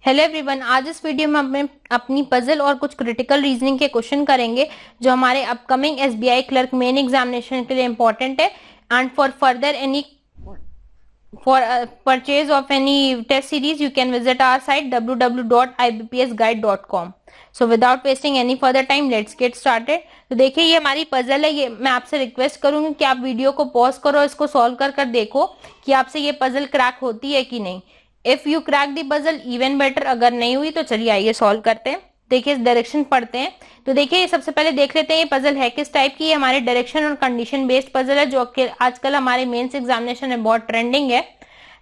Hello everyone, आज इस video में हम अपनी पजल और कुछ क्रिटिकल रीजनिंग के क्वेश्चन करेंगे जो हमारे upcoming SBI clerk main examination के लिए इंपॉर्टेंट है। And for further any for purchase of any test series you can visit our site www.ibpsguide.com। So without wasting any further time let's get started. तो देखिए, ये हमारी puzzle है। ये मैं आपसे रिक्वेस्ट करूंगी कि आप वीडियो को पॉज करो, इसको सॉल्व कर कर देखो कि आपसे ये पजल क्रैक होती है कि नहीं। If you crack the puzzle even better, अगर नहीं हुई तो चलिए आइए सॉल्व करते हैं। देखिए, इस डायरेक्शन पढ़ते हैं। तो देखिए, सबसे पहले देख लेते हैं ये पजल है किस टाइप की। हमारे डायरेक्शन और कंडीशन बेस्ड पजल है जो कि आजकल हमारे मेंस एग्जामिनेशन में बहुत ट्रेंडिंग है।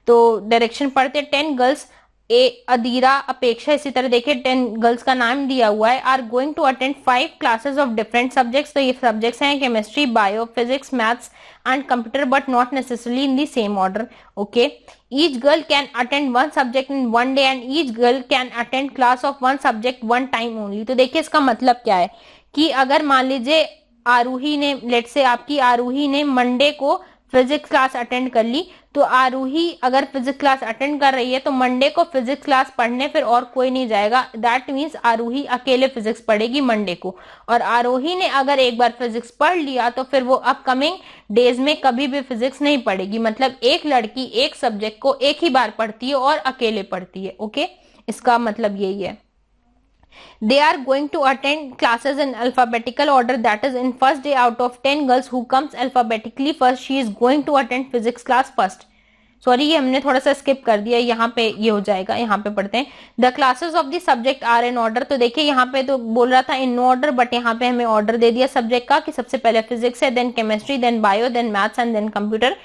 तो डायरेक्शन पढ़ते हैं। 10 गर्ल्स ए अधीरा अपेक्षा, इसी तरह देखिए 10 गर्ल्स का नाम दिया हुआ है, are going to attend 5 classes of different subjects. तो ये सब्जेक्ट्स हैं chemistry, bio, physics, maths and computer, but not necessarily in the same order. Okay, each girl can attend one subject in one day and each girl can attend class of one subject one time only. तो देखिए, इसका मतलब क्या है कि अगर मान लीजिए आरूही ने, लेट से आपकी आरूही ने मंडे को फिजिक्स क्लास अटेंड कर ली, तो आरूही अगर फिजिक्स क्लास अटेंड कर रही है तो मंडे को फिजिक्स क्लास पढ़ने फिर और कोई नहीं जाएगा। दैट मीन्स आरूही अकेले फिजिक्स पढ़ेगी मंडे को। और आरोही ने अगर एक बार फिजिक्स पढ़ लिया तो फिर वो अपकमिंग डेज में कभी भी फिजिक्स नहीं पढ़ेगी। मतलब एक लड़की एक सब्जेक्ट को एक ही बार पढ़ती है और अकेले पढ़ती है। ओके, इसका मतलब यही है। They are going to attend classes in alphabetical order, that is in first day out of 10 girls who comes alphabetically first, she is going to attend physics class first. Sorry, ये हमने थोड़ा सा skip कर दिया, यहाँ पे ये हो जाएगा। यहाँ पे पढ़ते हैं the classes of the subject are in order. तो देखिए, यहाँ पे तो बोल रहा था इन नो ऑर्डर, बट यहाँ पे हमें ऑर्डर दे दिया सब्जेक्ट का कि सबसे पहले फिजिक्स है, then chemistry, then bio, then maths and then computer.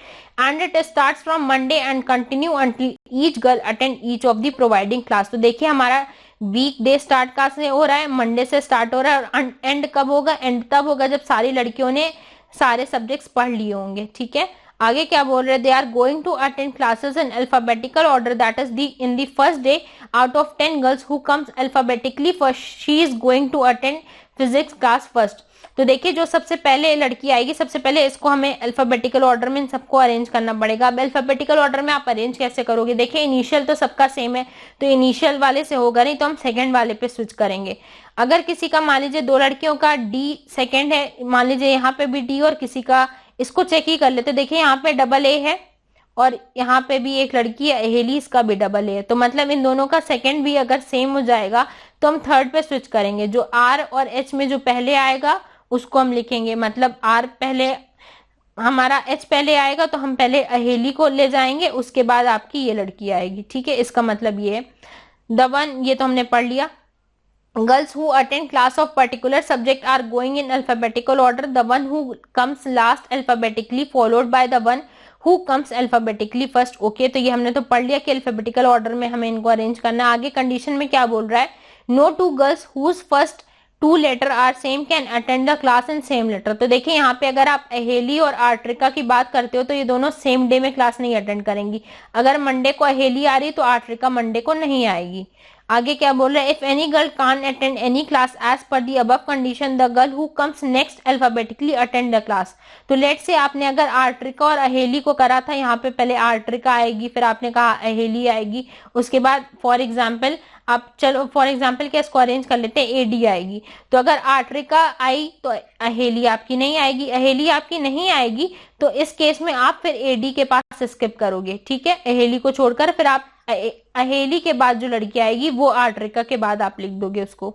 And it starts from Monday and continue until each girl attend each of the providing class. तो देखिए, हमारा वीक डे स्टार्ट कहाँ से हो रहा है? मंडे से स्टार्ट हो रहा है। और एंड कब होगा? एंड तब होगा जब सारी लड़कियों ने सारे सब्जेक्ट्स पढ़ लिए होंगे। ठीक है, आगे क्या बोल रहे हैं? They are going to attend classes in alphabetical order, that is the in the first day out of 10 girls who comes alphabetically first, she is going to attend physics class first. तो देखिए, जो सबसे पहले लड़की आएगी, सबसे पहले इसको हमें अल्फाबेटिकल ऑर्डर में इन सबको अरेंज करना पड़ेगा। अब अल्फाबेटिकल ऑर्डर में आप अरेंज कैसे करोगे? देखिए, इनिशियल तो सबका सेम है, तो इनिशियल वाले से होगा नहीं, तो हम सेकंड वाले पे स्विच करेंगे। अगर किसी का मान लीजिए दो लड़कियों का डी सेकंड है, मान लीजिए यहाँ पे भी डी और किसी का, इसको चेक ही कर लेते। देखिए, यहाँ पे डबल ए है और यहाँ पे भी एक लड़की है अहेली, इसका भी डबल ए है। तो मतलब इन दोनों का सेकंड भी अगर सेम हो जाएगा तो हम थर्ड पे स्विच करेंगे। जो आर और एच में जो पहले आएगा उसको हम लिखेंगे, मतलब आर पहले, हमारा एच पहले आएगा तो हम पहले अहेली को ले जाएंगे, उसके बाद आपकी ये लड़की आएगी। ठीक है, इसका मतलब ये है। द वन, ये तो हमने पढ़ लिया। Girls who attend class of particular subject are going in alphabetical order. The one who comes last alphabetically followed by the one who comes alphabetically first. Okay, तो ये हमने तो पढ़ लिया कि alphabetical order में हमें इनको अरेंज करना है। आगे कंडीशन में क्या बोल रहा है? No two girls whose first two letter are same can attend the class in same letter. तो देखिए, यहाँ पे अगर आप अहेली और आर्ट्रिका की बात करते हो तो ये दोनों सेम डे में क्लास नहीं अटेंड करेंगी। अगर मंडे को अहेली आ रही तो आर्ट्रिका मंडे को नहीं आएगी। आगे क्या बोल रहा है? If any girl can attend any class as per the above condition, the girl who comes next alphabetically attend the class. तो लेट से आपने अगर आर्ट्रिका और अहेली को करा था, यहाँ पे पहले आर्ट्रिका आएगी, फिर आपने कहा अहेली आएगी, उसके बाद फॉर एग्जाम्पल आप, चलो फॉर एग्जाम्पल क्या, इसको अरेंज कर लेते हैं, एडी आएगी। तो अगर आर्ट्रिका आई तो अहेली आपकी नहीं आएगी, अहेली आपकी नहीं आएगी तो इस केस में आप फिर एडी के पास स्किप करोगे। ठीक है, अहेली को छोड़कर फिर आप अहेली के बाद जो लड़की आएगी वो आर्ट्रिका के बाद आप लिख दोगे उसको।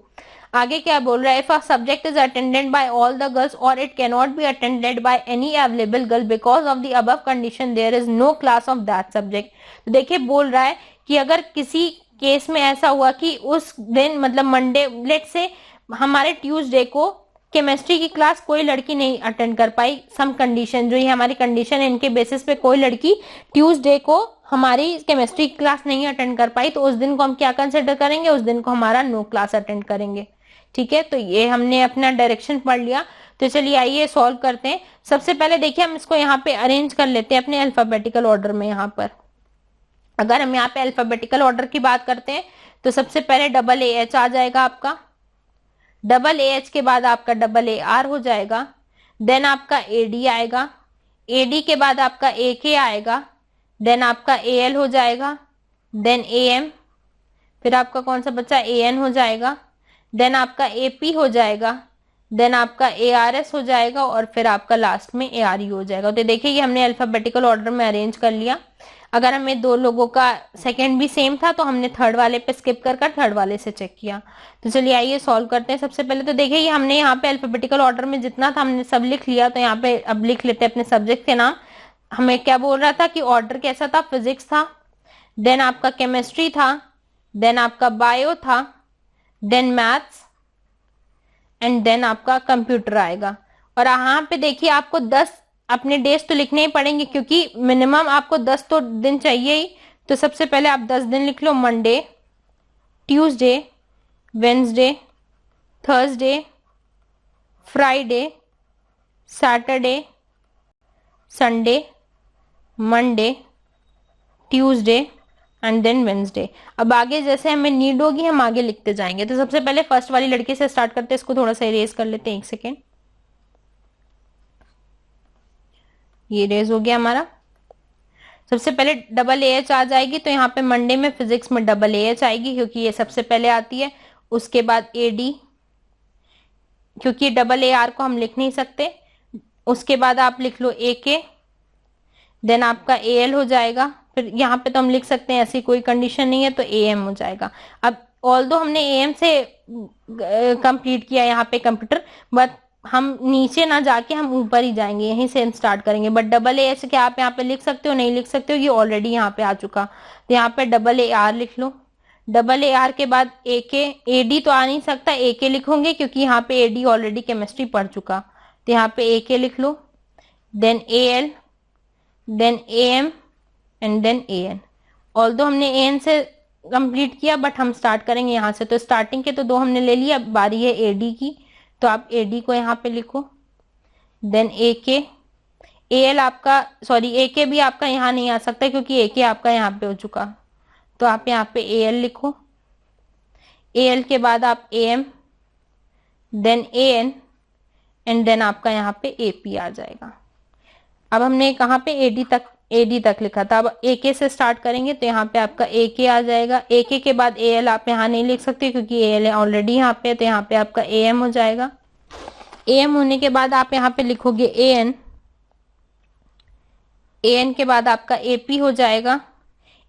आगे क्या बोल रहा है? If a subject is attended by all the girls और it can not be attended by any available girl because of the above condition, there is no class of that subject. तो देखिए, बोल रहा है कि अगर किसी केस में ऐसा हुआ कि उस दिन, मतलब मंडे, लेट से हमारे ट्यूसडे को केमिस्ट्री की क्लास कोई लड़की नहीं अटेंड कर पाई, सम कंडीशन, जो ये हमारी कंडीशन है इनके बेसिस पे कोई लड़की ट्यूसडे को हमारी केमिस्ट्री की क्लास नहीं अटेंड कर पाई, तो उस दिन को हम क्या कंसिडर करेंगे? उस दिन को हमारा नो क्लास अटेंड करेंगे। ठीक है, तो ये हमने अपना डायरेक्शन पढ़ लिया। तो चलिए आइए सॉल्व करते हैं। सबसे पहले देखिए, हम इसको यहाँ पे अरेंज कर लेते हैं अपने अल्फाबेटिकल ऑर्डर में। यहाँ पर अगर हम यहाँ पे अल्फाबेटिकल ऑर्डर की बात करते हैं तो सबसे पहले डबल ए एच आ जाएगा आपका, डबल ए एच के बाद आपका डबल ए आर हो जाएगा, देन आपका ए डी आएगा, ए डी के बाद आपका ए के आएगा, देन आपका ए एल हो जाएगा, देन ए एम, फिर आपका कौन सा बच्चा AN हो जाएगा, देन आपका AP हो जाएगा, देन आपका ARS हो जाएगा और फिर आपका लास्ट में ARU हो जाएगा। तो देखिए ये हमने अल्फाबेटिकल ऑर्डर में अरेंज कर लिया। अगर हमें दो लोगों का सेकंड भी सेम था तो हमने थर्ड वाले पे स्किप कर कर थर्ड वाले से चेक किया। तो चलिए आइए सॉल्व करते हैं। सबसे पहले तो देखिए ये हमने यहाँ पे अल्फाबेटिकल ऑर्डर में जितना था हमने सब लिख लिया। तो यहाँ पे अब लिख लेते हैं अपने सब्जेक्ट के नाम। हमें क्या बोल रहा था कि ऑर्डर कैसा था, फिजिक्स था, देन आपका केमिस्ट्री था, देन आपका बायो था, देन मैथ्स एंड देन आपका कंप्यूटर आएगा। और यहाँ पे देखिए आपको 10 अपने डेज तो लिखने ही पड़ेंगे क्योंकि मिनिमम आपको 10 तो दिन चाहिए ही। तो सबसे पहले आप 10 दिन लिख लो, Monday, Tuesday, Wednesday, Thursday, Friday, Saturday, Sunday, Monday, Tuesday and then Wednesday. अब आगे जैसे हमें नीड होगी हम आगे लिखते जाएंगे। तो सबसे पहले फर्स्ट वाली लड़की से स्टार्ट करते हैं, इसको थोड़ा सा इरेज कर लेते हैं, एक सेकेंड। ये इरेज हो गया हमारा। सबसे पहले AH आ जाएगी। तो यहाँ पे मंडे में फिजिक्स में AH आएगी क्योंकि ये सबसे पहले आती है। उसके बाद AD, क्योंकि AR को हम लिख नहीं सकते। उसके बाद आप लिख लो AK, देन आपका AL हो जाएगा। फिर यहाँ पे तो हम लिख सकते हैं, ऐसी कोई कंडीशन नहीं है, तो AM हो जाएगा। अब ऑल्दो हमने AM से कंप्लीट किया यहाँ पे कंप्यूटर, बट हम नीचे ना जाके हम ऊपर ही जाएंगे, यहीं से स्टार्ट करेंगे। बट AH क्या आप यहाँ पे लिख सकते हो? नहीं लिख सकते हो, ये ऑलरेडी यहाँ पे आ चुका। तो यहाँ पे AR लिख लो। AR के बाद AK, AD तो आ नहीं सकता, AK लिखोगे क्योंकि यहाँ पे AD ऑलरेडी केमिस्ट्री पढ़ चुका। तो यहाँ पे AK लिख लो, then AL, then AM and then AN। Although हमने AN से कंप्लीट किया बट हम स्टार्ट करेंगे यहाँ से। तो स्टार्टिंग के तो 2 हमने ले लिया, अब बारी है AD की। तो आप AD को यहाँ पे लिखो, देन AK, AL आपका सॉरी AK भी आपका यहाँ नहीं आ सकता क्योंकि AK आपका यहाँ पे हो चुका। तो आप यहाँ पे AL लिखो। AL के बाद आप AM, then AN and then आपका यहाँ पे AP आ जाएगा। अब हमने कहाँ पे AD तक लिखा था। अब AK से स्टार्ट करेंगे तो यहाँ पे आपका AK आ जाएगा। AK के बाद AL आप यहाँ नहीं लिख सकते क्योंकि AL ऑलरेडी यहाँ पे है। तो यहाँ पे आपका AM हो जाएगा। AM होने के बाद आप यहाँ पे लिखोगे AN, AN के बाद आपका AP हो जाएगा,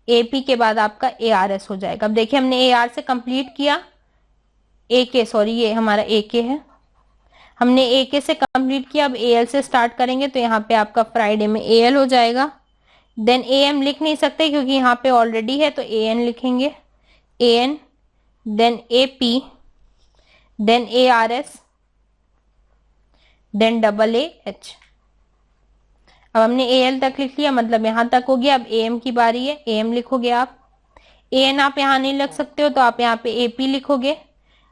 AP के बाद आपका ARS हो जाएगा। अब देखिए हमने AR से कंप्लीट किया, AK सॉरी ये हमारा AK है, हमने AK से कंप्लीट किया। अब AL से स्टार्ट करेंगे तो यहाँ पे आपका फ्राइडे में AL हो जाएगा। देन AM लिख नहीं सकते क्योंकि यहाँ पे ऑलरेडी है, तो AN लिखेंगे, AN, then AP, then ARS, then AH। अब हमने AL तक लिख लिया, मतलब यहां तक हो गया। अब AM की बारी है, AM लिखोगे आप। AN आप यहाँ नहीं लिख सकते हो तो आप यहाँ पे AP लिखोगे,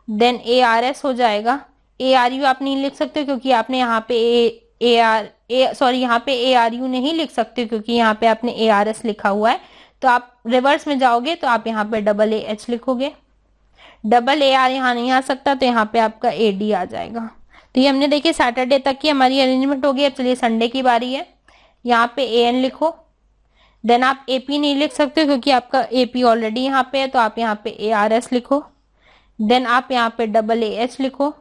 देन ARS हो जाएगा। ARU आप नहीं लिख सकते क्योंकि आपने यहाँ पे यहाँ पे ARU नहीं लिख सकते क्योंकि यहाँ पे आपने ARS लिखा हुआ है। तो आप रिवर्स में जाओगे तो आप यहाँ पे AH लिखोगे। AR यहाँ नहीं आ सकता तो यहाँ पे आपका AD आ जाएगा। तो ये हमने देखिए सैटरडे तक की हमारी अरेंजमेंट हो गई। अब चलिए संडे की बारी है। यहाँ पे AN लिखो, देन आप AP नहीं लिख सकते क्योंकि आपका AP ऑलरेडी यहाँ पे है, तो आप यहाँ पे ARS लिखो। देन आप यहाँ पे AH लिखो।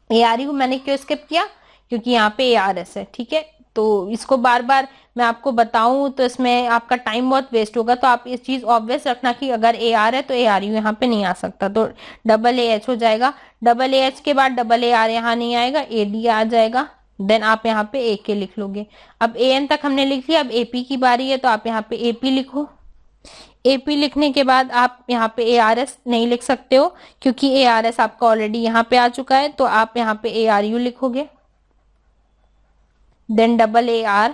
ARU मैंने क्यों स्किप किया? क्योंकि यहाँ पे ARS है, ठीक है। तो इसको बार बार मैं आपको बताऊं तो इसमें आपका टाइम बहुत वेस्ट होगा। तो आप इस चीज ऑब्वियस रखना कि अगर AR है तो ARU यहाँ पे नहीं आ सकता, तो AH हो जाएगा। AH के बाद AR यहाँ नहीं आएगा, AD आ जाएगा। देन आप यहाँ पे AK लिख लोगे। अब AN तक हमने लिख लिया, अब AP की बारी है तो आप यहाँ पे AP लिखो। AP लिखने के बाद आप यहाँ पे ARS नहीं लिख सकते हो क्योंकि ARS आपका ऑलरेडी यहाँ पे आ चुका है, तो आप यहाँ पे ARU लिखोगे, then AR,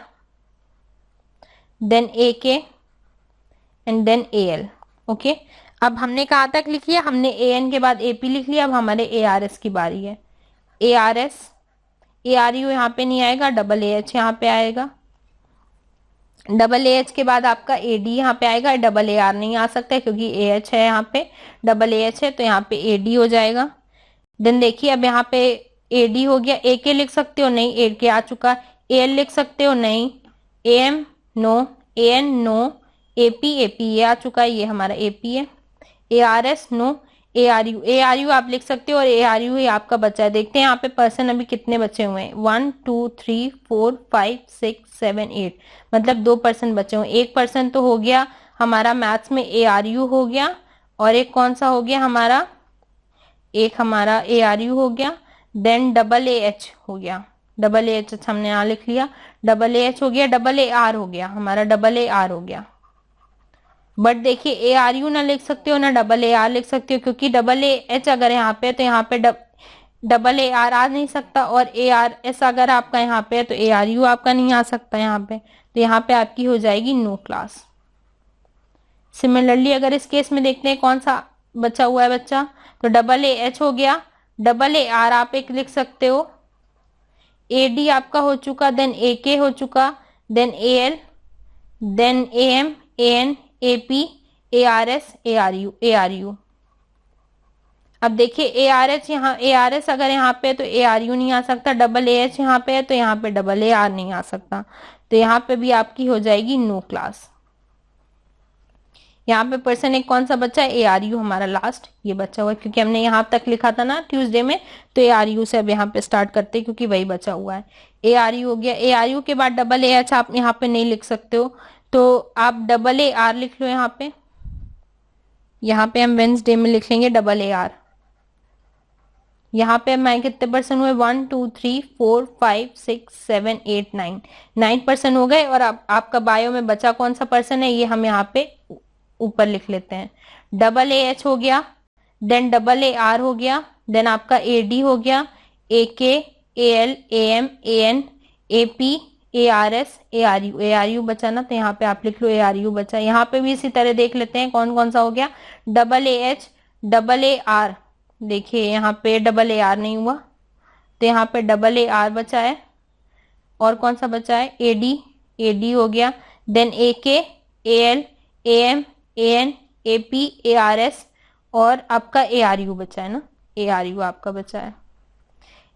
then AK and then AL। ओके, अब हमने कहाँ तक लिख लिया? हमने AN के बाद AP लिख लिया। अब हमारे ARS की बारी है। ARS, ARU यहाँ पे नहीं आएगा, AH यहाँ पे आएगा। AH के बाद आपका AD यहाँ पे आएगा। AR नहीं आ सकता है क्योंकि AH है यहाँ पे, AH है तो यहाँ पे AD हो जाएगा। देन देखिए अब यहाँ पे AD हो गया। AK लिख सकते हो? नहीं, AK आ चुका। AL लिख सकते हो? नहीं। AM no, AN no, AP ये आ चुका है, ये हमारा AP है। ARS नो, ARU आप लिख सकते हो और ARU ही आपका बच्चा है। देखते हैं यहाँ पे पर्सन अभी कितने बचे हुए हैं, 1 2 3 4 5 6 7 8, मतलब 2 पर्सन बचे हुए। एक पर्सन तो हो गया हमारा मैथ्स में ARU हो गया, और एक कौन सा हो गया हमारा, एक हमारा ARU हो गया, देन AAH हो गया, AAH हमने यहाँ लिख लिया, AAH हो गया, AAR हो गया हमारा, AAR हो गया। बट देखिए ARU ना लिख सकते हो ना AAR लिख सकते हो, क्योंकि AAH अगर यहाँ पे तो यहाँ पे AAR आ नहीं सकता, और ARS अगर आपका यहाँ पे है तो ARU आपका नहीं आ सकता यहाँ पे, तो यहाँ पे आपकी हो जाएगी नो क्लास। सिमिलरली अगर इस केस में देखते हैं कौन सा बचा हुआ है बच्चा, तो AAH हो गया, AAR आप एक लिख सकते हो, AD आपका हो चुका, देन AK हो चुका, then AL, then AM, AN, AP, ARS, ARU। अब देखिए ARS यहाँ, ARS अगर यहाँ पे है तो ARU नहीं आ सकता, AAH यहाँ पे है तो यहाँ पे AAR नहीं आ सकता, तो यहाँ पे भी आपकी हो जाएगी नो क्लास। यहाँ पे पर्सन एक कौन सा बच्चा है, ARU हमारा लास्ट ये बचा हुआ है, क्योंकि हमने यहाँ तक लिखा था ना ट्यूसडे में, तो ARU से अब यहाँ पे स्टार्ट करते हैं क्योंकि वही बचा हुआ है। ARU हो गया, ARU के बाद AAH आप यहाँ पे नहीं लिख सकते हो, तो आप AAR लिख लो यहाँ पे। यहाँ पे हम वेंसडे में लिख लेंगे AAR। यहाँ पे हमारे कितने पर्सन हुए, 1 2 3 4 5 6 7 8 9 पर्सन हो गए। और अब आपका बायो में बचा कौन सा पर्सन है, ये हम यहाँ पे ऊपर लिख लेते हैं। AAH हो गया, देन AAR हो गया, देन आपका AD हो गया, AK, AL, AM, AN, AP, ARS, ARU बचा ना, तो यहाँ पे आप लिख लो ARU बचा। यहाँ पे भी इसी तरह देख लेते हैं कौन कौन सा हो गया, AAH, AAR, देखिए यहाँ पे AAR नहीं हुआ, तो यहाँ पे AAR बचा है, और कौन सा बचा है, AD हो गया, then AK, AL, AM, AN, AP, ARS, और आपका ARU बचा है ना, ARU आपका बचा है।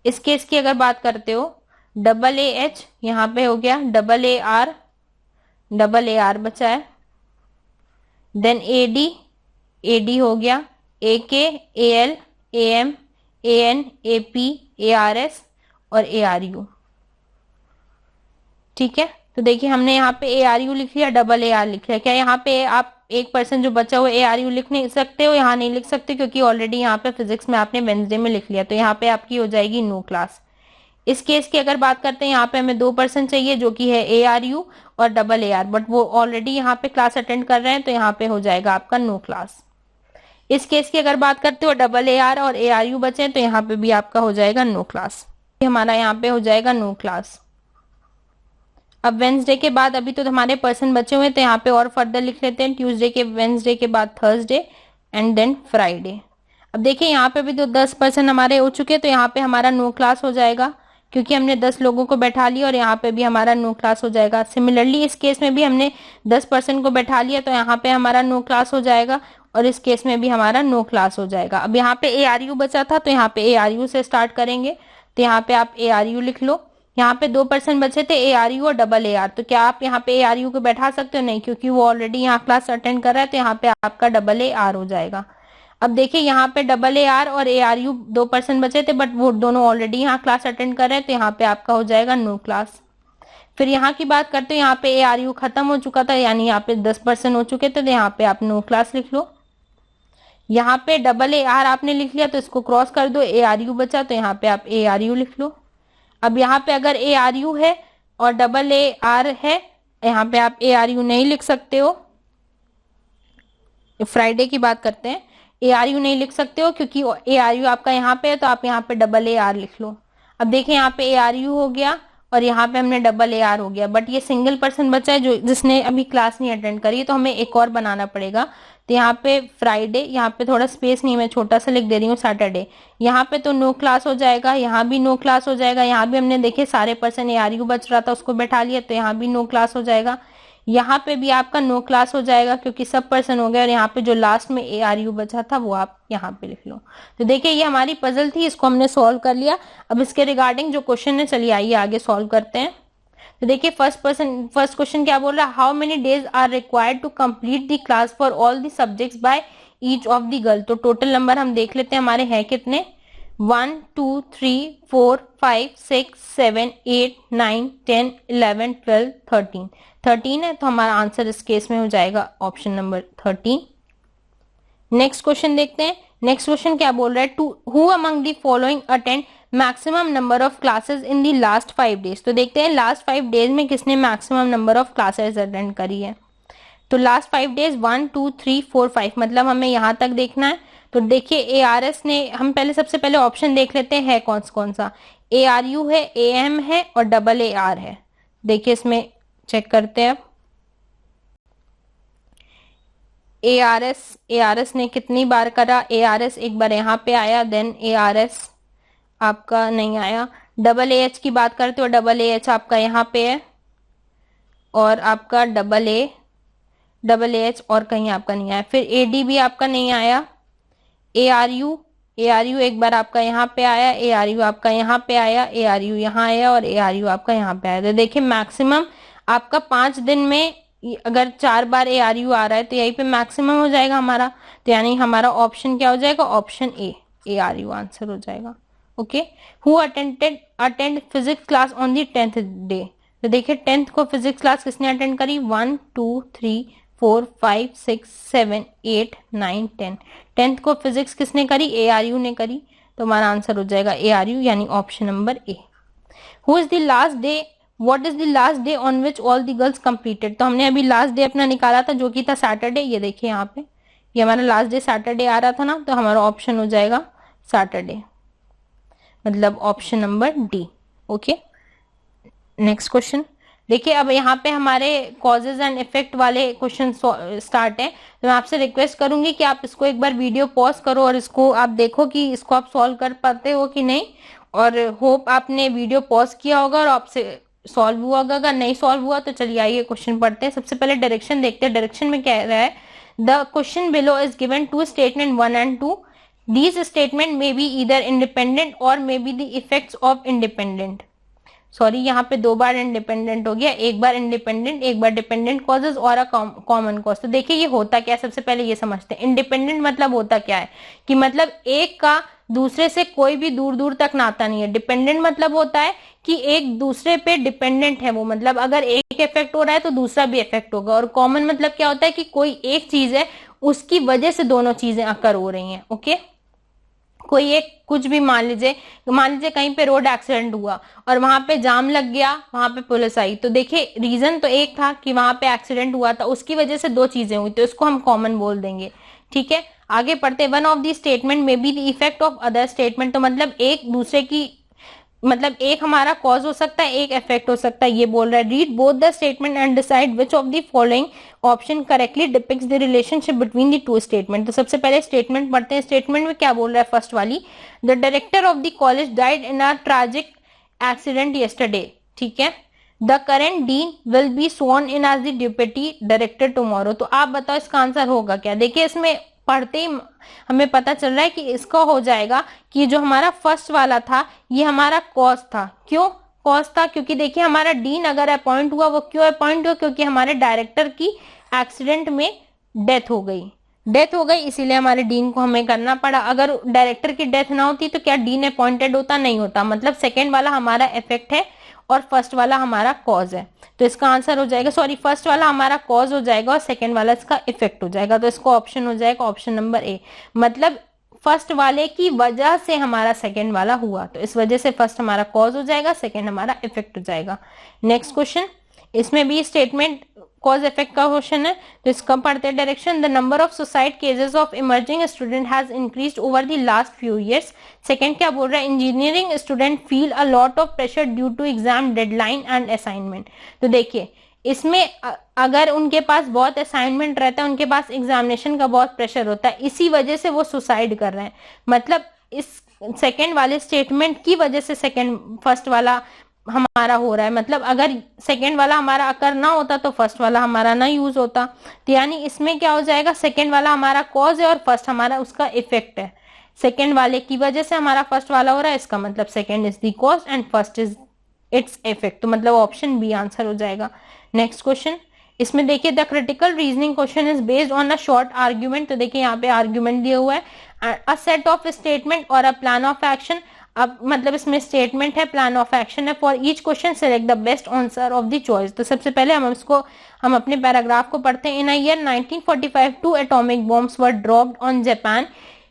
इस केस की अगर बात करते हो, AAH यहाँ पे हो गया, AR बचा है, देन AD हो गया, AK, AL, AM, AN, AP, ARS और ARU। ठीक है, तो देखिए हमने यहाँ पे ARU लिख लिया, AAR लिख लिया। क्या यहाँ पे आप एक पर्सन जो बचा हुआ ARU लिख नहीं सकते हो, यहाँ नहीं लिख सकते क्योंकि ऑलरेडी यहाँ पे फिजिक्स में आपने वेंसडे में लिख लिया, तो यहाँ पे आपकी हो जाएगी नो क्लास। इस केस की अगर बात करते हैं, यहाँ पे हमें 2 पर्सन चाहिए जो कि है ARU और AAR, बट वो ऑलरेडी यहाँ पे क्लास अटेंड कर रहे हैं, तो यहाँ पे हो जाएगा आपका नो क्लास। इस केस की अगर बात करते हो, AAR और ARU बचे, तो यहाँ पे भी आपका हो जाएगा नो क्लास, हमारा यहाँ पे हो जाएगा नो क्लास। अब वेंसडे के बाद अभी तो हमारे पर्सन बचे हुए, तो यहाँ पे और फर्दर लिख लेते हैं, ट्यूसडे के वेंसडे के बाद थर्सडे एंड देन फ्राइडे। अब देखिए यहाँ पे भी तो 10 पर्सन हमारे हो चुके, तो यहाँ पे हमारा नो क्लास हो जाएगा, क्योंकि हमने 10 लोगों को बैठा लिया, और यहाँ पे भी हमारा नो क्लास हो जाएगा। सिमिलरली इस केस में भी हमने 10 पर्सन को बैठा लिया, तो यहाँ पे हमारा नो क्लास हो जाएगा, और इस केस में भी हमारा नो क्लास हो जाएगा। अब यहाँ पे ARU बचा था, तो यहाँ पे ARU से स्टार्ट करेंगे, तो यहाँ पे आप ARU लिख लो। यहाँ पे 2 पर्सन बचे थे, ARU और AAR, तो क्या आप यहाँ पे ARU को बैठा सकते हो, नहीं, क्योंकि वो ऑलरेडी यहाँ क्लास अटेंड कर रहा है, तो यहाँ पे आपका AAR हो जाएगा। अब देखिए यहाँ पे AAR और ARU 2 पर्सन बचे थे, बट वो दोनों ऑलरेडी यहाँ क्लास अटेंड कर रहे हैं, तो यहाँ पे आपका हो जाएगा नो क्लास। फिर यहाँ की बात करते हैं, यहाँ पे ARU खत्म हो चुका था, यानी यहाँ पे 10 पर्सन हो चुके थे, तो यहाँ पे आप नो क्लास लिख लो। यहाँ पे AAR आपने लिख लिया, तो इसको क्रॉस कर दो, ARU बचा, तो यहाँ पे आप ARU लिख लो। अब यहाँ पे अगर ARU है और AAR है, यहाँ पे आप ARU नहीं लिख सकते हो। फ्राइडे की बात करते हैं, ARU नहीं लिख सकते हो क्योंकि ARU आपका यहाँ पे है, तो आप यहाँ पे AAR लिख लो। अब देखिए यहाँ पे ARU हो गया और यहाँ पे हमने AAR हो गया, बट ये सिंगल पर्सन बचा है जो जिसने अभी क्लास नहीं अटेंड करी, तो हमें एक और बनाना पड़ेगा। तो यहाँ पे फ्राइडे, यहाँ पे थोड़ा स्पेस नहीं, मैं छोटा सा लिख दे रही हूँ, सैटरडे, यहाँ पे तो नो क्लास हो जाएगा, यहाँ भी नो क्लास हो जाएगा। यहाँ भी हमने देखे सारे पर्सन ARU बच रहा था, उसको बैठा लिया, तो यहाँ भी नो क्लास हो जाएगा। यहाँ पे भी आपका नो क्लास हो जाएगा क्योंकि सब पर्सन हो गए, और यहाँ पे जो लास्ट में ARU बचा था वो आप यहाँ पे लिख लो। तो देखिए ये हमारी पजल थी, इसको हमने सॉल्व कर लिया। अब इसके रिगार्डिंग जो क्वेश्चन है, चलिए आइए आगे सॉल्व करते हैं। तो देखिए फर्स्ट क्वेश्चन क्या बोल रहा है, how many days are required to complete the class for all the subjects by each of the girl. तो टोटल नंबर हम देख लेते हैं हमारे हैं कितने, 1 2 3 4 5 6 7 8 9 10 11 12 13 13 है, तो हमारा आंसर इस केस में हो जाएगा ऑप्शन नंबर 13। नेक्स्ट क्वेश्चन देखते हैं। नेक्स्ट क्वेश्चन क्या बोल रहा है, to who among the following attend maximum number of classes in the last 5 days. तो देखते हैं लास्ट 5 डेज में किसने maximum number of classes attend करी है। तो लास्ट 5 डेज 1 2 3 4 5, मतलब हमें यहां तक देखना है। तो देखिए ARS ने, हम पहले सबसे पहले ऑप्शन देख लेते हैं है कौन सा। ARU है, AM है और AAR है। देखिए इसमें चेक करते हैं अब। ARS ने कितनी बार करा, ARS एक बार यहाँ पे आया, देन ARS आपका नहीं आया। AAH की बात करते हो, AAH आपका यहाँ पे है और आपका AAH और कहीं आपका नहीं आया। फिर AD भी आपका नहीं आया। ARU एक बार आपका यहाँ पे आया, ARU आपका यहाँ पे आया, ARU यहाँ आया और ARU आपका यहाँ पे आया। तो देखिए मैक्सिमम आपका 5 दिन में अगर 4 बार ARU आ रहा है तो यहीं पे मैक्सिमम हो जाएगा हमारा। तो यानी हमारा ऑप्शन क्या हो जाएगा, ऑप्शन ए, ARU आंसर हो जाएगा। Okay, who attend physics class on the 10th day. तो देखिए 10th को फिजिक्स क्लास किसने अटेंड करी, 1 2 3 4 5 6 7 8 9 10। 10th को फिजिक्स किसने करी, ARU ने करी। तो हमारा आंसर हो जाएगा ARU यानी option number A. Who is the last day, what is the last day on which all the girls completed. तो हमने अभी लास्ट डे अपना निकाला था जो कि था सैटरडे। ये देखिए यहाँ पे ये हमारा लास्ट डे सैटरडे आ रहा था ना, तो हमारा ऑप्शन हो जाएगा सैटरडे, मतलब option number D. Okay, next question देखिए। अब यहाँ पे हमारे कॉजेज एंड इफेक्ट वाले क्वेश्चन स्टार्ट है। तो मैं आपसे रिक्वेस्ट करूंगी कि आप इसको एक बार वीडियो पॉज करो और इसको आप देखो कि इसको आप सॉल्व कर पाते हो कि नहीं। और होप आपने वीडियो पॉज किया होगा और आपसे सॉल्व हुआ होगा। अगर नहीं सॉल्व हुआ तो चलिए आइए क्वेश्चन पढ़ते हैं। सबसे पहले डायरेक्शन देखते हैं। डायरेक्शन में क्या रहा है, the question below is given two statement 1 and 2। These statement may be either independent or may be the effects of independent। Sorry, यहाँ पे 2 बार इंडिपेंडेंट हो गया, एक बार इंडिपेंडेंट एक बार डिपेंडेंट कॉजेज और अ कॉमन कॉज। तो देखिए ये होता क्या है, सबसे पहले ये समझते हैं। इंडिपेंडेंट मतलब होता क्या है कि मतलब एक का दूसरे से कोई भी दूर दूर तक नाता नहीं है। डिपेंडेंट मतलब होता है कि एक दूसरे पे डिपेंडेंट है वो, मतलब अगर एक इफेक्ट हो रहा है तो दूसरा भी इफेक्ट होगा। और कॉमन मतलब क्या होता है कि कोई एक चीज है उसकी वजह से दोनों चीजें अकर हो रही हैं। ओके, कोई एक कुछ भी मान लीजिए कहीं पे रोड एक्सीडेंट हुआ और वहां पे जाम लग गया, वहां पे पुलिस आई। तो देखिए रीजन तो एक था कि वहां पे एक्सीडेंट हुआ था, उसकी वजह से 2 चीजें हुई, तो इसको हम कॉमन बोल देंगे। ठीक है, आगे पढ़ते। वन ऑफ द स्टेटमेंट में be the effect of other statement. तो मतलब एक दूसरे की, मतलब एक हमारा कॉज हो सकता है एक इफेक्ट हो सकता है, ये बोल रहा है। Read both the statement and decide which of the following option correctly depicts the relationship between the 2 statement. तो सबसे पहले स्टेटमेंट पढ़ते हैं। स्टेटमेंट में क्या बोल रहा है, फर्स्ट वाली, the director of the college died in a tragic accident yesterday. ठीक है, the current dean will be sworn in as the deputy director tomorrow. तो आप बताओ इसका आंसर होगा क्या। देखिए इसमें पढ़ते ही हमें पता चल रहा है कि इसका हो जाएगा कि जो हमारा फर्स्ट वाला था ये हमारा कॉज था। क्यों कॉज था, क्योंकि देखिए हमारा डीन अगर अपॉइंट हुआ, वो क्यों अपॉइंट हुआ, क्योंकि हमारे डायरेक्टर की एक्सीडेंट में डेथ हो गई, इसीलिए हमारे डीन को हमें करना पड़ा। अगर डायरेक्टर की डेथ ना होती तो क्या डीन अपॉइंटेड होता, नहीं होता। मतलब सेकेंड वाला हमारा इफेक्ट है और फर्स्ट वाला हमारा कॉज है। तो इसका आंसर हो जाएगा, सॉरी फर्स्ट वाला हमारा कॉज हो जाएगा और सेकेंड वाला इसका इफेक्ट हो जाएगा। तो इसको ऑप्शन हो जाएगा ऑप्शन नंबर ए, मतलब फर्स्ट वाले की वजह से हमारा सेकेंड वाला हुआ, तो इस वजह से फर्स्ट हमारा कॉज हो जाएगा, सेकेंड हमारा इफेक्ट हो जाएगा। नेक्स्ट क्वेश्चन, इसमें भी स्टेटमेंट कॉज इफेक्ट का क्वेश्चन है, तो इसका पढ़ते हैं। Direction, the number of suicide cases of emerging student has increased over the last few years. Second क्या बोल रहा है, engineering student feel a lot of pressure due to exam deadline and assignment. तो देखिए इसमें अगर उनके पास बहुत असाइनमेंट रहता है, उनके पास एग्जामिनेशन का बहुत प्रेशर होता है, इसी वजह से वो सुसाइड कर रहे हैं। मतलब इस सेकेंड वाले स्टेटमेंट की वजह से फर्स्ट वाला हमारा हो रहा है। मतलब अगर सेकेंड वाला हमारा अकर ना होता तो फर्स्ट वाला हमारा ना यूज होता। तो यानी इसमें क्या हो जाएगा, सेकेंड वाला हमारा कॉज है और फर्स्ट हमारा उसका इफेक्ट है। सेकेंड वाले की वजह से हमारा फर्स्ट वाला हो रहा है, इसका मतलब second is the cause and first is its effect. तो मतलब ऑप्शन बी आंसर हो जाएगा। नेक्स्ट क्वेश्चन, इसमें देखिए the critical reasoning question is based on a short argument, तो देखिए यहाँ पे आर्ग्यूमेंट दिया हुआ है, अ सेट ऑफ स्टेटमेंट और अ प्लान ऑफ एक्शन। अब मतलब इसमें स्टेटमेंट है, प्लान ऑफ एक्शन है। For each question select the best answer of the choice. तो सबसे पहले हम अपने पैराग्राफ को पढ़ते हैं। In a year 1945 two atomic bombs were dropped on Japan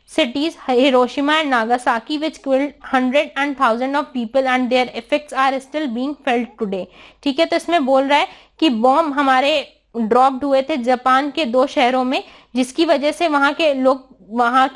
cities Hiroshima and Nagasaki which killed hundred and thousand of people and their effects are still being felt today। ठीक है, तो इसमें बोल रहा है कि बॉम्ब हमारे ड्रॉप्ड हुए थे जापान के 2 शहरों में, जिसकी वजह से वहां के लोग वहां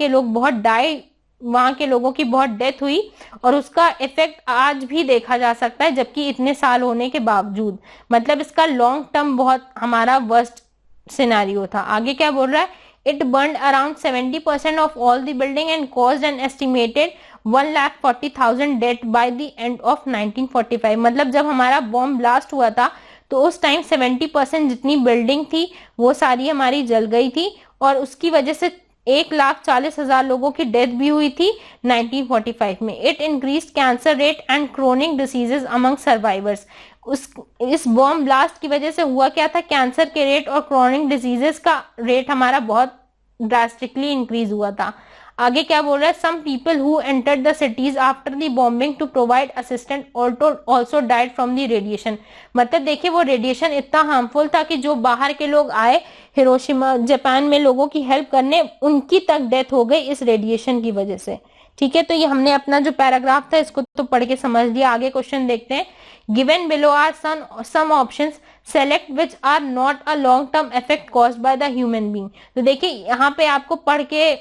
के लोगों की बहुत डेथ हुई और उसका इफेक्ट आज भी देखा जा सकता है, जबकि इतने साल होने के बावजूद। मतलब इसका लॉन्ग टर्म बहुत हमारा वर्स्ट सिनेरियो था। आगे क्या बोल रहा है, It burned around 70% of all the building and caused an estimated 1,40,000 death by the end of 1945। मतलब जब हमारा बॉम्ब ब्लास्ट हुआ था तो उस टाइम 70% जितनी बिल्डिंग थी वो सारी हमारी जल गई थी और उसकी वजह से 1,40,000 लोगों की डेथ भी हुई थी 1945 में। It increase cancer rate and chronic diseases among survivors. इस बॉम्ब ब्लास्ट की वजह से हुआ क्या था, कैंसर के रेट और क्रोनिक डिजीजेस का रेट हमारा बहुत ड्रास्टिकली इंक्रीज हुआ था। आगे क्या बोल रहा है, some people who entered the cities after the bombing to provide assistant also died from the radiation. मतलब देखिए वो रेडिएशन इतना हार्मफुल था कि जो बाहर के लोग आए हिरोशिमा जापान में लोगों की हेल्प करने, उनकी तक डेथ हो गई इस रेडिएशन की वजह से। ठीक है, तो ये हमने अपना जो पैराग्राफ था इसको तो पढ़ के समझ लिया। आगे क्वेश्चन देखते हैं। Given below are some options, select which are not a long term effect caused by the human being. तो देखिए यहाँ पे आपको पढ़ के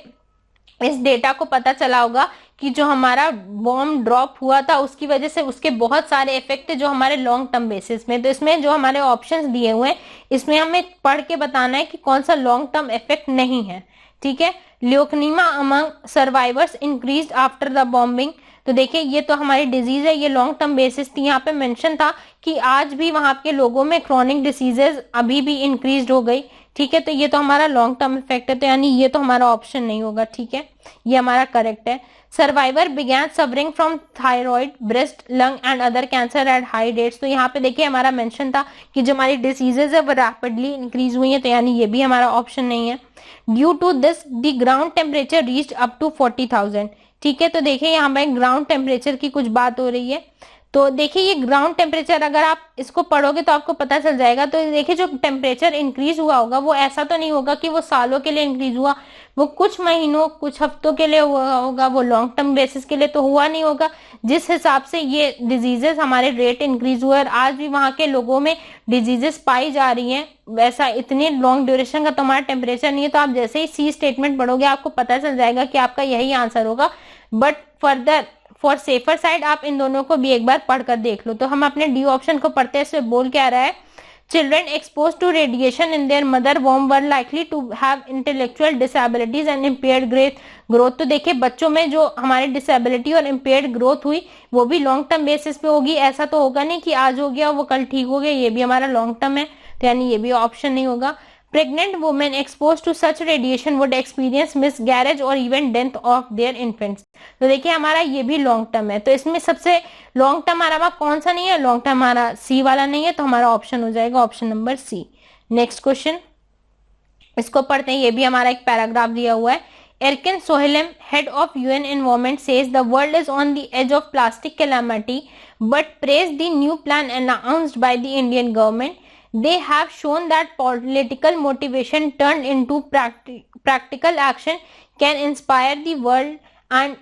इस डेटा को पता चला होगा कि जो हमारा बॉम्ब ड्रॉप हुआ था उसकी वजह से उसके बहुत सारे इफेक्ट है जो हमारे लॉन्ग टर्म बेसिस में। तो इसमें जो हमारे ऑप्शंस दिए हुए हैं इसमें हमें पढ़ के बताना है कि कौन सा लॉन्ग टर्म इफेक्ट नहीं है। ठीक है, leukaemia among survivors increased after the bombing. तो देखिए ये तो हमारी डिजीज है, ये लॉन्ग टर्म बेसिस थी। यहाँ पे मेंशन था कि आज भी वहां के लोगों में क्रोनिक डिसीजेस अभी भी इंक्रीज हो गई। ठीक है, तो ये तो हमारा लॉन्ग टर्म इफेक्ट है, तो यानी ये तो हमारा ऑप्शन नहीं होगा। ठीक है, ये हमारा करेक्ट है। Survivor began suffering from thyroid, breast, lung and other cancer at high rates. तो यहाँ पे देखिए हमारा मेंशन था कि जो हमारी डिसीजेज है वो रैपिडली इंक्रीज हुई है, तो यानी ये भी हमारा ऑप्शन नहीं है। Due to this the ground temperature reached up to 40,000। ठीक है, तो देखिए यहाँ पे ग्राउंड टेम्परेचर की कुछ बात हो रही है। तो देखिए ये ग्राउंड टेम्परेचर अगर आप इसको पढ़ोगे तो आपको पता चल जाएगा। तो देखिए जो टेम्परेचर इंक्रीज हुआ होगा वो ऐसा तो नहीं होगा कि वो सालों के लिए इंक्रीज हुआ, वो कुछ महीनों कुछ हफ्तों के लिए हुआ होगा, वो लॉन्ग टर्म बेसिस के लिए तो हुआ नहीं होगा। जिस हिसाब से ये डिजीजेस हमारे रेट इंक्रीज हुआ और आज भी वहां के लोगों में डिजीजेस पाई जा रही हैं, वैसा इतनी लॉन्ग ड्यूरेशन का तो हमारा टेम्परेचर नहीं है। तो आप जैसे ही सी स्टेटमेंट पढ़ोगे आपको पता चल जाएगा कि आपका यही आंसर होगा। But further for safer side आप इन दोनों को भी एक बार पढ़कर देख लो। तो हम अपने डी ऑप्शन को पढ़ते हैं, इसमें बोल क्या रहा है, children expose to radiation in their mother वॉर्म were likely to have intellectual disabilities and impaired growth. तो देखिए बच्चों में जो हमारी डिसेबिलिटी और इम्पेयर्ड ग्रोथ हुई वो भी लॉन्ग टर्म बेसिस पे होगी। ऐसा तो होगा नहीं कि आज हो गया वो कल ठीक हो गया, ये भी हमारा लॉन्ग टर्म है, तो यानी ये भी ऑप्शन नहीं होगा। Pregnant women exposed to such radiation would experience miscarriage or even death of their infants। तो देखिए हमारा ये भी लॉन्ग टर्म है, तो इसमें सबसे लॉन्ग टर्म हमारा कौन सा नहीं है, लॉन्ग टर्म हमारा सी वाला नहीं है, तो हमारा ऑप्शन हो जाएगा option number C. Next question इसको पढ़ते हैं, ये भी हमारा एक पैराग्राफ दिया हुआ है। Erkin Sohelem, head of UN Environment, says the world is on the edge of plastic calamity, but praised the new plan announced by the Indian government। They have shown that political motivation turned into practical action can inspire the world and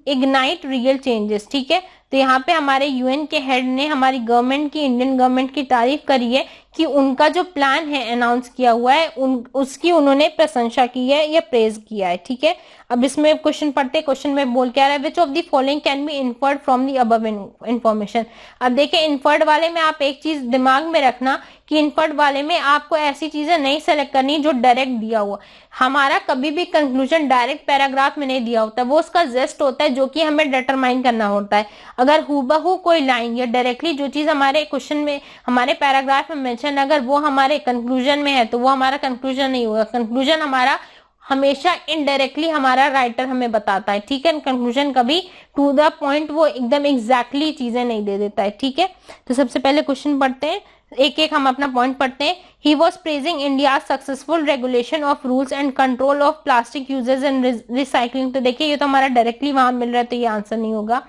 ignite real changes। ठीक है, तो यहाँ पे हमारे UN के head ने हमारी government की, इंडियन गवर्नमेंट की तारीफ करी है कि उनका जो प्लान है अनाउंस किया हुआ है उसकी उन्होंने प्रशंसा की है या प्रेज किया है। ठीक है, अब इसमें क्वेश्चन पढ़ते, क्वेश्चन में बोल क्या रहा है, which of the following can be inferred from the above information. अब देखिए इन्फर्ड वाले में आप एक चीज दिमाग में रखना कि इन्फर्ड वाले में आपको ऐसी चीजें नहीं सेलेक्ट करनी जो डायरेक्ट दिया हुआ। हमारा कभी भी कंक्लूजन डायरेक्ट पैराग्राफ में नहीं दिया होता, वो उसका जेस्ट होता है जो कि हमें डिटरमाइन करना होता है। अगर हूबहू कोई लाइन या डायरेक्टली जो चीज हमारे क्वेश्चन में हमारे पैराग्राफ में मेंशन अगर वो हमारे कंक्लूजन में है तो वो हमारा कंक्लूजन नहीं होगा। कंक्लूजन हमारा हमेशा इनडायरेक्टली हमारा राइटर हमें बताता है। ठीक है, कंक्लूजन कभी टू द पॉइंट वो एकदम एग्जैक्टली चीजें नहीं दे देता है। ठीक है, तो सबसे पहले क्वेश्चन पढ़ते हैं, एक एक हम अपना पॉइंट पढ़ते हैं। He was praising India's successful regulation of rules and control of plastic uses and recycling. तो देखिए ये तो हमारा डायरेक्टली वहां मिल रहा है, तो ये आंसर नहीं होगा.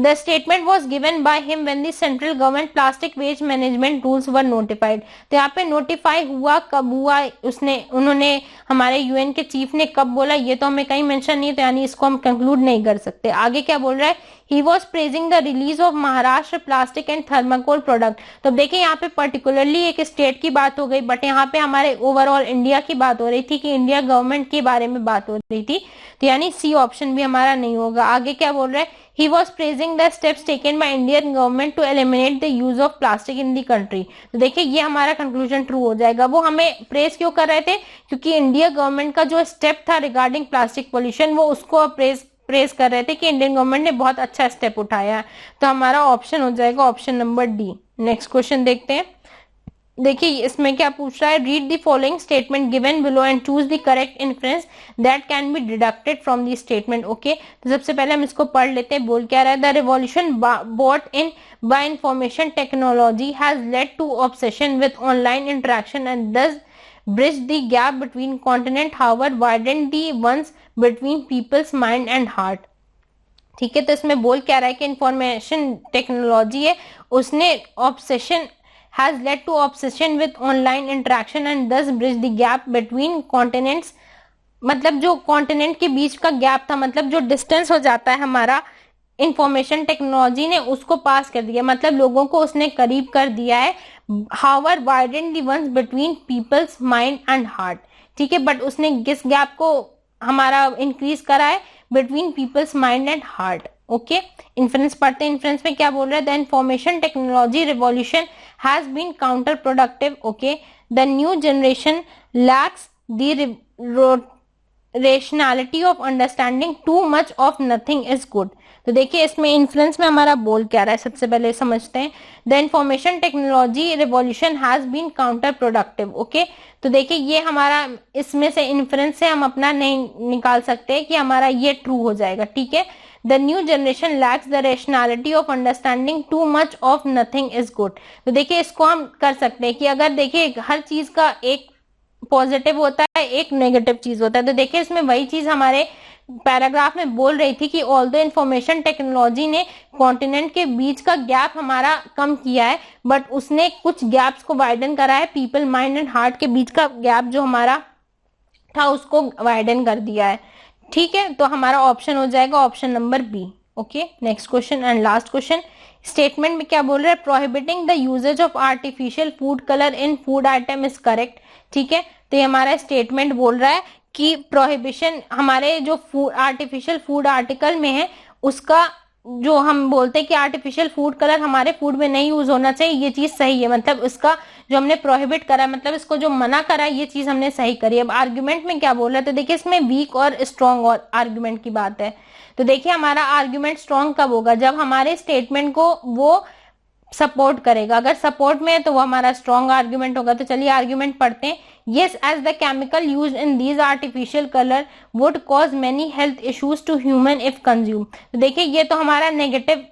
The statement was given by him when the central government plastic waste management rules were notified. तो यहाँ पे notify हुआ कब हुआ, उन्होंने हमारे यूएन के चीफ ने कब बोला, ये तो हमें कहीं मेंशन नहीं है, तो यानी इसको हम कंक्लूड नहीं कर सकते. आगे क्या बोल रहा है, He was praising the release of Maharashtra plastic and thermocol product. तो देखिए यहाँ पे पर्टिकुलरली एक स्टेट की बात हो गई, बट यहाँ पे हमारे ओवरऑल इंडिया की बात हो रही थी कि इंडिया गवर्नमेंट के बारे में बात हो रही थी, तो यानी सी ऑप्शन भी हमारा नहीं होगा. आगे क्या बोल रहा है, He was praising the steps taken by Indian government to eliminate the use of plastic in the country. तो देखिए ये हमारा कंक्लूजन ट्रू हो जाएगा. वो हमें प्रेस क्यों कर रहे थे, क्योंकि इंडिया गवर्नमेंट का जो स्टेप था रिगार्डिंग प्लास्टिक पोल्यूशन, वो उसको प्रेस कर रहे थे कि इंडियन गवर्नमेंट ने बहुत अच्छा स्टेप उठाया है. तो हमारा ऑप्शन हो जाएगा option number D. Next question देखते हैं. देखिए इसमें क्या पूछ रहा है, read the following statement given below and choose the correct inference that can be deducted from the statement. Okay, तो सबसे पहले हम इसको पढ़ लेते हैं. बोल क्या रहा है, the revolution brought in by information technology has led to obsession with online interaction and thus bridge the gap between continent, however widened the ones between people's mind and heart. ठीक है, तो इसमें बोल क्या रहा है कि इंफॉर्मेशन टेक्नोलॉजी है, उसने obsession has led to obsession with online interaction and thus bridge the gap between continents. मतलब जो कॉन्टिनेंट के बीच का गैप था, मतलब जो डिस्टेंस हो जाता है हमारा, इंफॉर्मेशन टेक्नोलॉजी ने उसको पास कर दिया, मतलब लोगों को उसने करीब कर दिया है. However widened the ones between people's mind and heart. ठीक है, बट उसने किस गैप को हमारा इंक्रीज करा है, between peoples mind and heart. Okay, inference पढ़ते हैं. इन्फ्रेंस में क्या बोल रहा है, the information technology revolution has been counter productive. Okay, the new generation lacks the rationality of understanding too much of nothing is good. तो देखिए इसमें इन्फ्लुएंस में हमारा बोल क्या रहा है, सबसे पहले समझते हैं. The information technology revolution has been counter productive. Okay, तो देखिए ये हमारा इसमें से इन्फ्लुएंस से हम अपना नहीं निकाल सकते कि हमारा ये ट्रू हो जाएगा. ठीक है, the new generation lacks the rationality of understanding too much of nothing is good. तो देखिए इसको हम कर सकते हैं कि अगर देखिए हर चीज का एक पॉजिटिव होता है, एक नेगेटिव चीज होता है. तो देखिए इसमें वही चीज हमारे पैराग्राफ में बोल रही थी कि ऑल्दो इंफॉर्मेशन टेक्नोलॉजी ने कॉन्टिनेंट के बीच का गैप हमारा कम किया है, बट उसने कुछ गैप्स को वाइडन करा है. पीपल माइंड एंड हार्ट के बीच का गैप जो हमारा था उसको वाइडन कर दिया है. ठीक है, तो हमारा ऑप्शन हो जाएगा option number B. Okay, next question and last question. Statement में क्या बोल रहा है, prohibiting the usages of artificial food colour in food item is correct. ठीक है, तो ये हमारा स्टेटमेंट बोल रहा है कि प्रोहिबिशन हमारे जो आर्टिफिशियल फूड आर्टिकल में है, उसका जो हम बोलते हैं कि आर्टिफिशियल फूड कलर हमारे फूड में नहीं यूज होना चाहिए, ये चीज सही है. मतलब इसका जो हमने प्रोहिबिट करा, मतलब इसको जो मना करा, ये चीज हमने सही करी. अब आर्ग्यूमेंट में क्या बोल रहा है, तो देखिए इसमें वीक और स्ट्रॉन्ग और आर्ग्यूमेंट की बात है. तो देखिए हमारा आर्ग्यूमेंट स्ट्रॉन्ग कब होगा, जब हमारे स्टेटमेंट को वो सपोर्ट करेगा. अगर सपोर्ट में है तो वो हमारा स्ट्रॉन्ग आर्ग्यूमेंट होगा. तो चलिए आर्ग्यूमेंट पढ़ते हैं. Yes, as the chemical used in these artificial color would cause many health issues to human if consumed. तो देखिए ये तो हमारा नेगेटिव,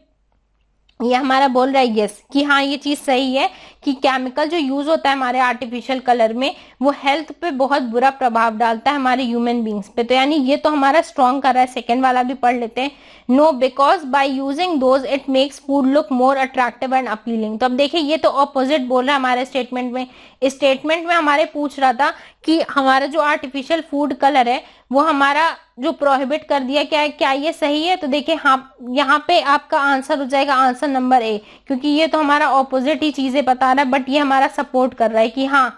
ये हमारा बोल रहा है यस कि हाँ ये चीज सही है कि केमिकल जो यूज होता है हमारे आर्टिफिशियल कलर में, वो हेल्थ पे बहुत बुरा प्रभाव डालता है हमारे ह्यूमन बींग्स पे. तो यानी ये तो हमारा स्ट्रॉन्ग कर रहा है. सेकंड वाला भी पढ़ लेते हैं. No, because by using those it makes food look more attractive and appealing. तो अब देखिए ये तो ऑपोजिट बोल रहा है हमारे स्टेटमेंट में. इस स्टेटमेंट में हमारे पूछ रहा था कि हमारा जो आर्टिफिशियल फूड कलर है वो हमारा जो प्रोहिबिट कर दिया, क्या ये सही है. तो देखिए हाँ, यहाँ पे आपका आंसर हो जाएगा आंसर नंबर ए, क्योंकि ये तो हमारा ऑपोजिट ही चीजें बता रहा है, बट ये हमारा सपोर्ट कर रहा है कि हाँ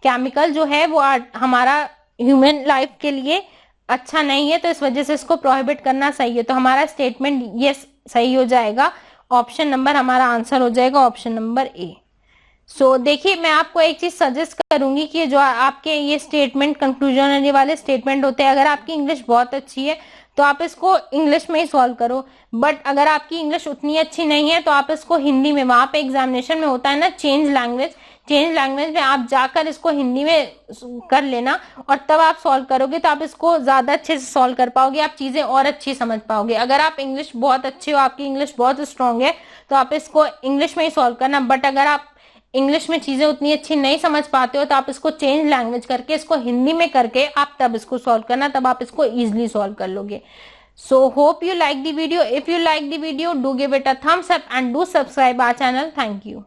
केमिकल जो है वो हमारा ह्यूमन लाइफ के लिए अच्छा नहीं है, तो इस वजह से इसको प्रोहिबिट करना सही है. तो हमारा स्टेटमेंट ये सही हो जाएगा. ऑप्शन नंबर हमारा आंसर हो जाएगा ऑप्शन नंबर ए. सो देखिए मैं आपको एक चीज सजेस्ट करूंगी कि जो आपके ये स्टेटमेंट कंक्लूजन वाले स्टेटमेंट होते हैं, अगर आपकी इंग्लिश बहुत अच्छी है तो आप इसको इंग्लिश में ही सॉल्व करो. बट अगर आपकी इंग्लिश उतनी अच्छी नहीं है तो आप इसको हिंदी में, वहां पे एग्जामिनेशन में होता है ना चेंज लैंग्वेज में आप जाकर इसको हिंदी में कर लेना और तब आप सॉल्व करोगे तो आप इसको ज्यादा अच्छे से सॉल्व कर पाओगे, आप चीजें और अच्छी समझ पाओगे. अगर आप इंग्लिश बहुत अच्छी हो, आपकी इंग्लिश बहुत स्ट्रांग है, तो आप इसको इंग्लिश में ही सॉल्व करना. बट अगर आप इंग्लिश में चीजें उतनी अच्छी नहीं समझ पाते हो तो आप इसको चेंज लैंग्वेज करके, इसको हिंदी में करके आप तब इसको सॉल्व करना, तब आप इसको इजिली सॉल्व कर लोगे। So hope you like the video. If you like the video, do give it a thumbs up and do subscribe our channel. Thank you.